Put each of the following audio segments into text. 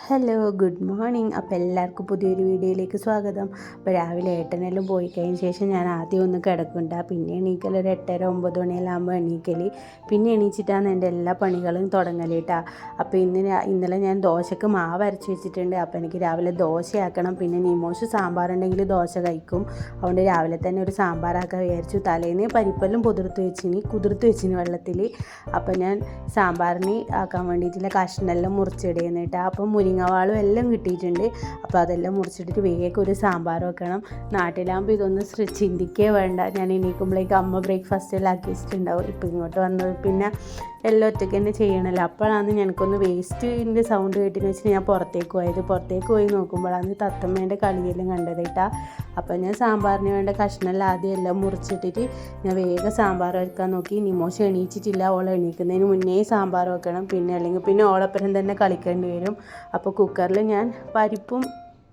Hello good morning. അപ്പോൾ എല്ലാവർക്കും പുതിയൊരു വീഡിയോയിലേക്ക് സ്വാഗതം. അപ്പോൾ രാവിലെ ഏട്ടനെല്ലാം പോയി കഴിഞ്ഞ ശേഷം ഞാൻ ആദ്യം ഒന്ന് കിടക്കുന്നുണ്ട്. പിന്നെ എണീക്കൽ ഒരു 8:30-9 മണിയെല്ലാം ആകുമ്പോൾ എണീക്കൽ. പിന്നെ എണീച്ചിട്ടാണ് എൻ്റെ എല്ലാ പണികളും തുടങ്ങൽ കേട്ടോ. അപ്പോൾ ഇന്നലെ ഞാൻ ദോശക്ക് മാവ് അരച്ച് വെച്ചിട്ടുണ്ട്. അപ്പോൾ എനിക്ക് രാവിലെ ദോശയാക്കണം. പിന്നെ നിമോഷ് സാമ്പാറുണ്ടെങ്കിൽ ദോശ കഴിക്കും. അതുകൊണ്ട് രാവിലെ തന്നെ ഒരു സാമ്പാറാക്കാൻ വിചാരിച്ചു. തലേന്ന് പരിപ്പെല്ലാം കുതിർത്ത് വെച്ചിന് വെള്ളത്തിൽ. അപ്പോൾ ഞാൻ സാമ്പാറിന് ആക്കാൻ വേണ്ടിയിട്ടുള്ള കഷ്ണമെല്ലാം മുറിച്ചിടുന്നു കേട്ടോ. അപ്പം മുരിങ്ങവാളും എല്ലാം കിട്ടിയിട്ടുണ്ട്. അപ്പോൾ അതെല്ലാം മുറിച്ചിട്ടിട്ട് വേഗം ഒരു സാമ്പാർ വെക്കണം. നാട്ടിലാകുമ്പോൾ ഇതൊന്നും ചിന്തിക്കേ വേണ്ട. ഞാൻ എണീക്കുമ്പോഴേക്കും അമ്മ ബ്രേക്ക്ഫാസ്റ്റ് എല്ലാം ആക്കി വെച്ചിട്ടുണ്ടാവും. ഇപ്പോൾ ഇങ്ങോട്ട് വന്നത് പിന്നെ എല്ലാം ഒറ്റയ്ക്ക് തന്നെ ചെയ്യണമല്ലോ. അപ്പോഴാണ് എനിക്കൊന്ന് വേസ്റ്റിൻ്റെ സൗണ്ട് കേട്ടെന്ന് വെച്ചിട്ട് ഞാൻ പുറത്തേക്ക് പോയി നോക്കുമ്പോഴാണ് തത്തമ്മേൻ്റെ കളിയെല്ലാം കണ്ടത് കേട്ടാ. അപ്പോൾ ഞാൻ സാമ്പാറിന് വേണ്ട കഷ്ണമെല്ലാം ആദ്യം എല്ലാം മുറിച്ചിട്ടിട്ട് ഞാൻ വേഗം സാമ്പാർ വെക്കാൻ നോക്കി. നിമോശം എണീച്ചിട്ടില്ല. ഓളെ എണീക്കുന്നതിന് മുന്നേ സാമ്പാർ വെക്കണം. പിന്നെ ഓളപ്പുറം തന്നെ കളിക്കേണ്ടി വരും. അപ്പോൾ കുക്കറിൽ ഞാൻ പരിപ്പും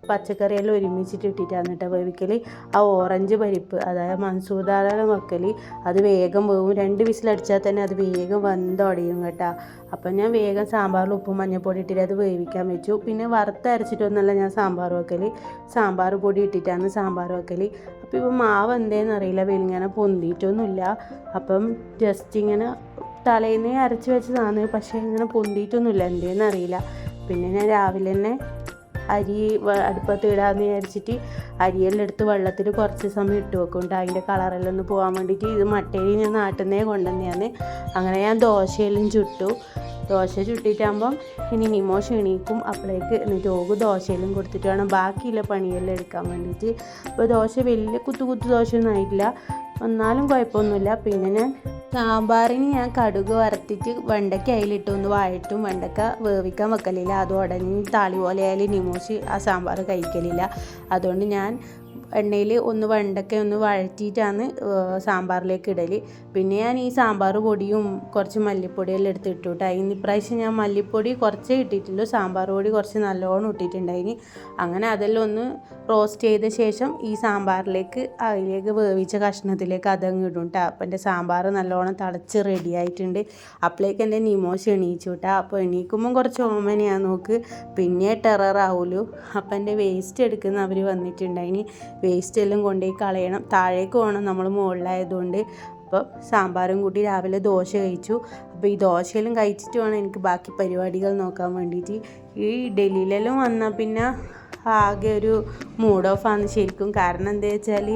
പച്ചക്കറിയെല്ലാം ഒരുമിച്ചിട്ട് ഇട്ടിട്ടാണ് കേട്ടോ വേവിക്കൽ. ആ ഓറഞ്ച് പരിപ്പ്, അതായത് മൻസൂർ ദാലെല്ലാം വെക്കൽ, അത് വേഗം വേവും. 2 വിസിലടിച്ചാൽ തന്നെ അത് വേഗം വെന്തൊടയും കേട്ടോ. അപ്പം ഞാൻ വേഗം സാമ്പാറിൽ ഉപ്പും മഞ്ഞൾപ്പൊടി ഇട്ടിട്ട് അത് വേവിക്കാൻ വെച്ചു. പിന്നെ വറുത്തരച്ചിട്ടൊന്നല്ല ഞാൻ സാമ്പാർ വെക്കൽ, സാമ്പാർ പൊടി ഇട്ടിട്ടാണ് സാമ്പാർ വെക്കൽ. അപ്പോൾ ഇപ്പോൾ മാവ് എന്തേന്ന് അറിയില്ല, വെളിങ്ങനെ പൊന്തിയിട്ടൊന്നുമില്ല. അപ്പം ജസ്റ്റ് ഇങ്ങനെ തലേന്നേ അരച്ച് വെച്ചതാണ്, പക്ഷേ ഇങ്ങനെ പൊന്തിയിട്ടൊന്നുമില്ല, എന്തേന്ന് അറിയില്ല. പിന്നെ ഞാൻ രാവിലെ തന്നെ അരി അടുപ്പത്ത് ഇടാമെന്ന് വിചാരിച്ചിട്ട് അരിയെല്ലാം എടുത്ത് വെള്ളത്തിൽ കുറച്ച് സമയം ഇട്ട് വെക്കുന്നുണ്ട്, അതിൻ്റെ കളറെല്ലാം ഒന്ന് പോകാൻ വേണ്ടിയിട്ട്. ഇത് മട്ടേരി ഞാൻ നാട്ടിൽ നിന്നേ കൊണ്ടുവന്നെയാണ്. അങ്ങനെ ഞാൻ ദോശയെല്ലാം ചുട്ടു. ദോശ ചുട്ടിട്ടാകുമ്പം ഇനി നിമോഷ് എണീക്കും. അപ്പോഴേക്ക് എന്നിട്ട് ദോശയെല്ലാം കൊടുത്തിട്ട് വേണം ബാക്കിയുള്ള പണിയെല്ലാം എടുക്കാൻ വേണ്ടിയിട്ട്. അപ്പോൾ ദോശ വലിയ കുത്തു ദോശയൊന്നും ആയിട്ടില്ല, എന്നാലും കുഴപ്പമൊന്നുമില്ല. പിന്നെ ഞാൻ സാമ്പാറിന് ഞാൻ കടുക് വറുത്തിട്ട് വെണ്ടയ്ക്ക അതിലിട്ട് ഒന്ന് വഴറ്റും. വെണ്ടയ്ക്ക വേവിക്കാൻ വെക്കലില്ല, അത് ഉടനെ താളി പോലെ ആയാലും നിമോഷ് ആ സാമ്പാർ കഴിക്കലില്ല. അതുകൊണ്ട് ഞാൻ എണ്ണയിൽ ഒന്ന് വെണ്ടയ്ക്ക ഒന്ന് വഴറ്റിയിട്ടാണ് സാമ്പാറിലേക്ക് ഇടൽ. പിന്നെ ഞാൻ ഈ സാമ്പാർ പൊടിയും കുറച്ച് മല്ലിപ്പൊടിയെല്ലാം എടുത്തിട്ടു കേട്ടോ. അതിന് ഇപ്രാവശ്യം ഞാൻ മല്ലിപ്പൊടി കുറച്ചേ ഇട്ടിട്ടുള്ളൂ, സാമ്പാർ പൊടി കുറച്ച് നല്ലോണം ഇട്ടിട്ടുണ്ടായിന്. അങ്ങനെ അതെല്ലാം ഒന്ന് റോസ്റ്റ് ചെയ്ത ശേഷം ഈ സാമ്പാറിലേക്ക് അതിലേക്ക് വേവിച്ച കഷ്ണത്തിലേക്ക് അതങ്ങ് ഇടും കേട്ടോ. അപ്പം എൻ്റെ സാമ്പാർ നല്ലോണം തിളച്ച് റെഡി ആയിട്ടുണ്ട്. അപ്പോഴേക്ക് എൻ്റെ നിമോഷ് എണീച്ചു കേട്ടോ. അപ്പോൾ എണീക്കുമ്പം കുറച്ച് ഓമനയാണ് നോക്ക്, പിന്നെ ടെററാവുമല്ലോ. അപ്പം എൻ്റെ വേസ്റ്റ് എടുക്കുന്ന അവർ വന്നിട്ടുണ്ടായിന്. വേസ്റ്റ് എല്ലാം കൊണ്ടുപോയി കളയണം, താഴേക്ക് പോകണം, നമ്മൾ മുകളിലായതുകൊണ്ട്. അപ്പോൾ സാമ്പാറും കൂട്ടി രാവിലെ ദോശ കഴിച്ചു. അപ്പോൾ ഈ ദോശയെല്ലാം കഴിച്ചിട്ട് വേണം എനിക്ക് ബാക്കി പരിപാടികൾ നോക്കാൻ വേണ്ടിയിട്ട്. ഈ ഡൽഹിയിലെല്ലാം വന്നാൽ പിന്നെ ആകെ ഒരു മൂഡ് ഓഫാണ് ശരിക്കും. കാരണം എന്താ വെച്ചാൽ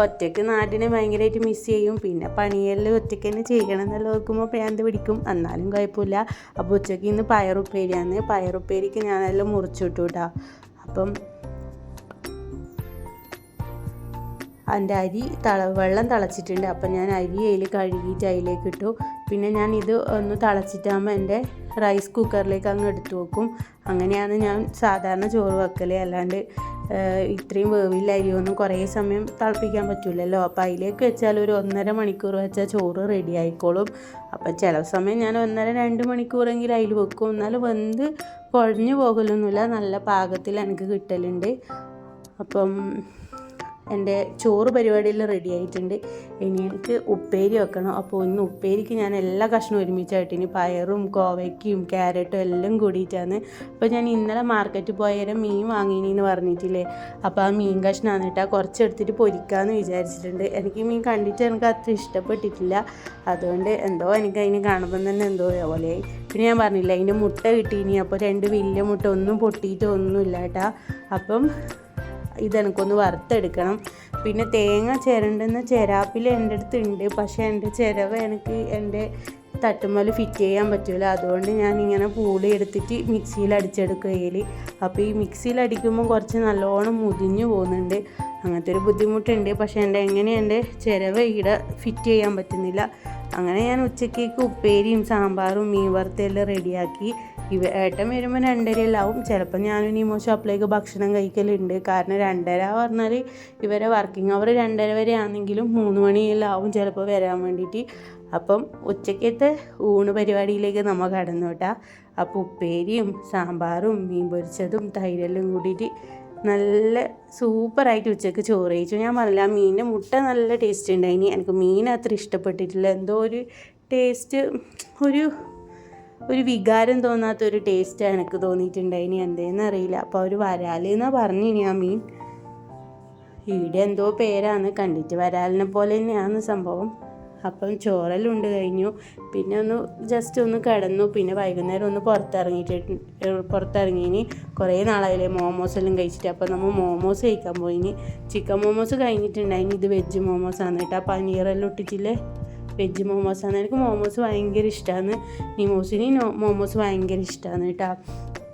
ഒറ്റയ്ക്ക് നാട്ടിനെ ഭയങ്കരമായിട്ട് മിസ് ചെയ്യും. പിന്നെ പണിയെല്ലാം ഒറ്റയ്ക്ക് തന്നെ ചെയ്യണം എന്നെല്ലാം ഓർക്കുമ്പോൾ പ്രാന്ത് പിടിക്കും, എന്നാലും കുഴപ്പമില്ല. അപ്പോൾ ഉച്ചയ്ക്ക് ഇന്ന് പയറുപ്പേരിയാണ്. പയറുപ്പേരിക്ക് ഞാനെല്ലാം മുറിച്ചിട്ടു കേട്ടോ. അപ്പം അതിൻ്റെ വെള്ളം തിളച്ചിട്ടുണ്ട്. അപ്പം ഞാൻ അരി അതിൽ കഴുകിയിട്ട് അതിലേക്ക് ഇട്ടു. പിന്നെ ഞാൻ ഇത് ഒന്ന് തിളച്ചിട്ടാകുമ്പോൾ എൻ്റെ റൈസ് കുക്കറിലേക്ക് അങ്ങ് എടുത്തു വെക്കും. അങ്ങനെയാണ് ഞാൻ സാധാരണ ചോറ് വെക്കൽ. അല്ലാണ്ട് ഇത്രയും വേവില്ല അരിയൊന്നും കുറേ സമയം തിളപ്പിക്കാൻ പറ്റില്ലല്ലോ. അപ്പോൾ അതിലേക്ക് വെച്ചാൽ ഒരു 1.5 മണിക്കൂർ വെച്ചാൽ ചോറ് റെഡി ആയിക്കോളും. അപ്പം ചില സമയം ഞാൻ 1.5-2 മണിക്കൂറെങ്കിലും അതിൽ വെക്കും, എന്നാലും വെന്ത് കുഴഞ്ഞു പോകലൊന്നുമില്ല, നല്ല പാകത്തിൽ എനിക്ക് കിട്ടലുണ്ട്. അപ്പം എൻ്റെ ചോറ് പരിപാടിയെല്ലാം റെഡി ആയിട്ടുണ്ട്. ഇനി എനിക്ക് ഉപ്പേരി വെക്കണം. അപ്പോൾ ഇന്ന് ഉപ്പേരിക്ക് ഞാൻ എല്ലാ കഷ്ണവും ഒരുമിച്ചായിട്ടിനി പയറും കോവയ്ക്കും ക്യാരറ്റും എല്ലാം കൂടിയിട്ടാണ്. അപ്പോൾ ഞാൻ ഇന്നലെ മാർക്കറ്റിൽ പോയാലും മീൻ വാങ്ങിയെന്ന് പറഞ്ഞിട്ടില്ലേ, അപ്പോൾ ആ മീൻ കഷ്ണമാണ് കേട്ടോ. കുറച്ചെടുത്തിട്ട് പൊരിക്കാമെന്ന് വിചാരിച്ചിട്ടുണ്ട്. എനിക്ക് മീൻ കണ്ടിട്ട് എനിക്ക് അത്ര ഇഷ്ടപ്പെട്ടിട്ടില്ല, അതുകൊണ്ട് എന്തോ എനിക്ക് അതിന് കാണുമ്പം തന്നെ എന്തോ പോലെയായി. പിന്നെ ഞാൻ പറഞ്ഞില്ല അതിൻ്റെ മുട്ട കിട്ടീനി. അപ്പോൾ 2 വലിയ മുട്ട, ഒന്നും പൊട്ടിയിട്ട് ഒന്നുമില്ല കേട്ടോ. അപ്പം ഇതെനിക്കൊന്ന് വറുത്തെടുക്കണം. പിന്നെ തേങ്ങ ചിരണ്ടുന്ന ചിരാപ്പിൽ എൻ്റെ അടുത്ത് ഉണ്ട്, പക്ഷേ എൻ്റെ ചിരവ് എനിക്ക് എൻ്റെ തട്ടുമ്മൽ ഫിറ്റ് ചെയ്യാൻ പറ്റില്ല. അതുകൊണ്ട് ഞാനിങ്ങനെ പൂളി എടുത്തിട്ട് മിക്സിയിൽ അടിച്ചെടുക്കുകയിൽ. അപ്പോൾ ഈ മിക്സിയിൽ അടിക്കുമ്പോൾ കുറച്ച് നല്ലോണം മുതിഞ്ഞു പോകുന്നുണ്ട്, അങ്ങനത്തെ ഒരു ബുദ്ധിമുട്ടുണ്ട്. പക്ഷേ എൻ്റെ ചിരവ് ഇവിടെ ഫിറ്റ് ചെയ്യാൻ പറ്റുന്നില്ല. അങ്ങനെ ഞാൻ ഉച്ചക്കേക്ക് ഉപ്പേരിയും സാമ്പാറും മീൻ വറുത്തെല്ലാം റെഡിയാക്കി. ഏട്ടൻ വരുമ്പോൾ 2:30 ആവും. ചിലപ്പോൾ ഞാനും നിമോഷും അപ്പോഴേക്ക് ഭക്ഷണം കഴിക്കലുണ്ട്. കാരണം 2:30 പറഞ്ഞാൽ ഇവരെ വർക്കിംഗ് അവർ 2:30 വരെ ആണെങ്കിലും 3 മണിയെല്ലാം ആവും ചിലപ്പോൾ വരാൻ വേണ്ടിയിട്ട്. അപ്പം ഉച്ചക്കത്തെ ഊണ് പരിപാടിയിലേക്ക് നമ്മൾ കടന്നു കേട്ടോ. അപ്പോൾ ഉപ്പേരിയും സാമ്പാറും മീൻ പൊരിച്ചതും തൈരെല്ലാം കൂടിയിട്ട് നല്ല സൂപ്പറായിട്ട് ഉച്ചയ്ക്ക് ചോറ് കഴിച്ചു. ഞാൻ പറഞ്ഞില്ല, ആ മീനിൻ്റെ മുട്ട നല്ല ടേസ്റ്റ് ഉണ്ടായിനി. എനിക്ക് മീൻ അത്ര ഇഷ്ടപ്പെട്ടിട്ടില്ല, എന്തോ ഒരു ടേസ്റ്റ്, ഒരു ഒരു വികാരം തോന്നാത്തൊരു ടേസ്റ്റാണ് എനിക്ക് തോന്നിയിട്ടുണ്ടായിനി, എന്തേന്ന് അറിയില്ല. അപ്പോൾ അവർ വരാലെന്നാണ് പറഞ്ഞിനി ആ മീൻ. ഇവിടെ എന്തോ പേരാണ്, കണ്ടിട്ട് വരാലിനെ പോലെ തന്നെയാണ് സംഭവം. അപ്പം ചോറെല്ലാം ഉണ്ട് കഴിഞ്ഞു. പിന്നെ ഒന്ന് ജസ്റ്റ് ഒന്ന് കിടന്നു. പിന്നെ വൈകുന്നേരം ഒന്ന് പുറത്തിറങ്ങിയിനി. കുറേ നാളായില്ലേ മോമോസ് എല്ലാം കഴിച്ചിട്ട്. അപ്പോൾ നമ്മൾ മോമോസ് കഴിക്കാൻ പോയിനി. ചിക്കൻ മോമോസ് കഴിഞ്ഞിട്ടുണ്ടായിനി. ഇത് വെജ് മോമോസാണ് കേട്ടോ. പനീറെല്ലാം ഇട്ടിട്ടില്ലേ വെജ് മോമോസാണ്. എനിക്ക് മോമോസ് ഭയങ്കര ഇഷ്ടമാണ്. നിമോസിന് മോമോസ് ഭയങ്കര ഇഷ്ടമാണ് കേട്ടോ.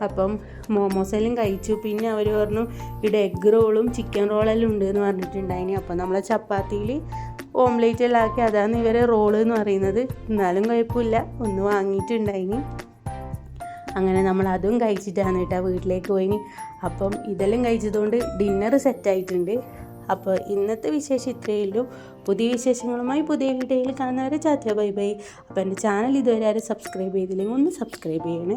അപ്പം മോമോസെല്ലാം കഴിച്ചു. പിന്നെ അവർ പറഞ്ഞു ഇവിടെ എഗ് റോളും ചിക്കൻ റോളെല്ലാം ഉണ്ട് എന്ന് പറഞ്ഞിട്ടുണ്ടായിനി. അപ്പം നമ്മളെ ചപ്പാത്തിയിൽ ഓംലേറ്റ് എല്ലാം ആക്കി അതാണ് ഇവരെ റോള് എന്ന് പറയുന്നത്. എന്നാലും കുഴപ്പമില്ല, ഒന്ന് വാങ്ങിയിട്ടുണ്ടായിനി. അങ്ങനെ നമ്മൾ അതും കഴിച്ചിട്ടാണ് കേട്ടോ വീട്ടിലേക്ക് പോയിനി. അപ്പം ഇതെല്ലാം കഴിച്ചതുകൊണ്ട് ഡിന്നർ സെറ്റായിട്ടുണ്ട്. അപ്പോൾ ഇന്നത്തെ വിശേഷം ഇത്രയേ ഉള്ളൂ. പുതിയ വിശേഷങ്ങളുമായി പുതിയ വീഡിയോയിൽ കാണുന്നവരെ ചാറ്റ ബൈ ബൈ. അപ്പോൾ എൻ്റെ ചാനൽ ഇതുവരെ ആരും സബ്സ്ക്രൈബ് ചെയ്തില്ലെങ്കിൽ ഒന്ന് സബ്സ്ക്രൈബ് ചെയ്യണേ.